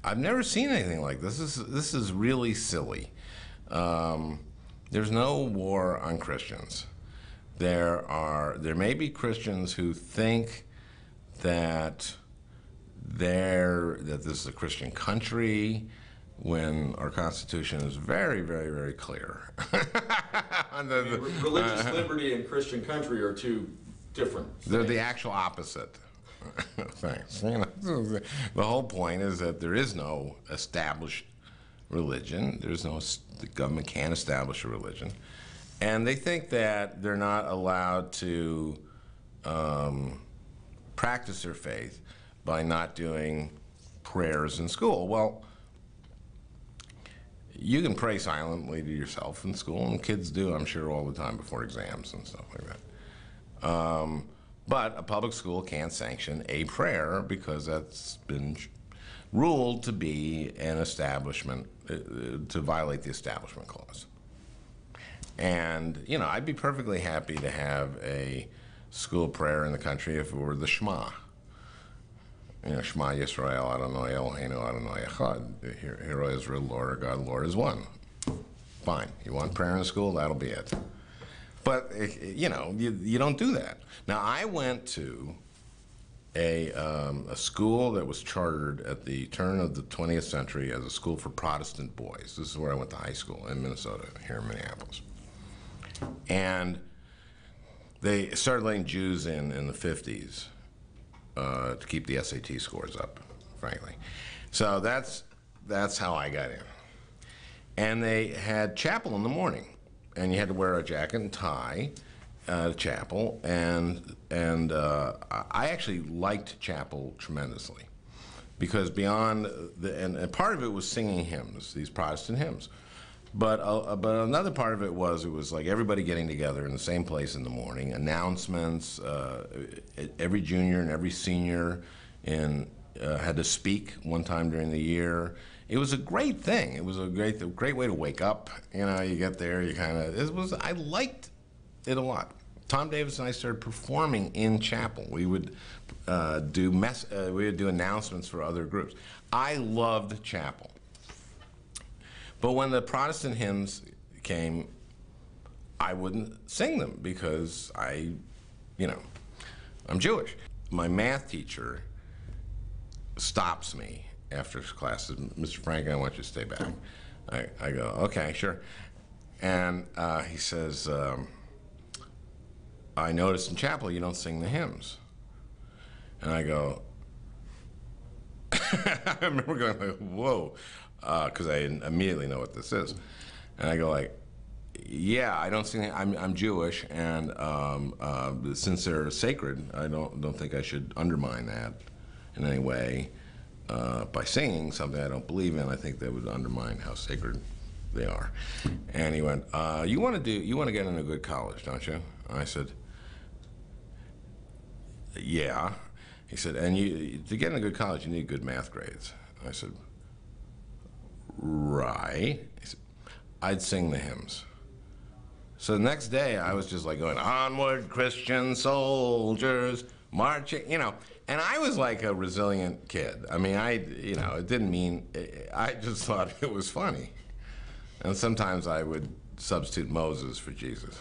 I've never seen anything like this. This is really silly. There's no war on Christians. There may be Christians who think that this is a Christian country, when our Constitution is very, very, very clear. Religious liberty and Christian country are two different things. They're the actual opposite. Thanks. The whole point is that there is no established religion. The government can't establish a religion. And they think that they're not allowed to practice their faith by not doing prayers in school. Well, you can pray silently to yourself in school, and kids do, I'm sure, all the time before exams and stuff like that. But a public school can't sanction a prayer because that's been ruled to be an establishment, to violate the Establishment Clause. And, you know, I'd be perfectly happy to have a school prayer in the country if it were the Shema. You know, Shema Yisrael, Adonai Eloheinu, Adonai Echad. Hear, O Israel, Lord our God, Lord is one. Fine. You want prayer in school? That'll be it. But, you know, you don't do that. Now, I went to a school that was chartered at the turn of the 20th century as a school for Protestant boys. This is where I went to high school, in Minnesota, here in Minneapolis. And they started letting Jews in the 50s. To keep the SAT scores up, frankly. So that's how I got in. And they had chapel in the morning, and you had to wear a jacket and tie to chapel. And I actually liked chapel tremendously, because beyond and part of it was singing hymns, these Protestant hymns. But another part of it was like everybody getting together in the same place in the morning, announcements, every junior and every senior had to speak one time during the year. It was a great thing. It was a great way to wake up. You know, you get there, you kind of, I liked it a lot. Tom Davis and I started performing in chapel. We would do announcements for other groups. I loved chapel. But when the Protestant hymns came, I wouldn't sing them because I'm Jewish. My math teacher stops me after class, says, Mr. Franken, I want you to stay back. I go, okay, sure. And he says, I noticed in chapel you don't sing the hymns. And I go, I remember going like, whoa. Because I immediately know what this is, and I go like, "Yeah, I don't see. I'm Jewish, and since they're sacred, I don't think I should undermine that in any way by singing something I don't believe in. I think that would undermine how sacred they are." And he went, "You want to get into a good college, don't you?" I said, "Yeah." He said, "And to get in a good college, you need good math grades." I said, "Right." He said, "I'd sing the hymns." So the next day, I was just like going, "Onward, Christian soldiers, marching," you know. And I was like a resilient kid. I mean, it didn't mean, I just thought it was funny. And sometimes I would substitute Moses for Jesus.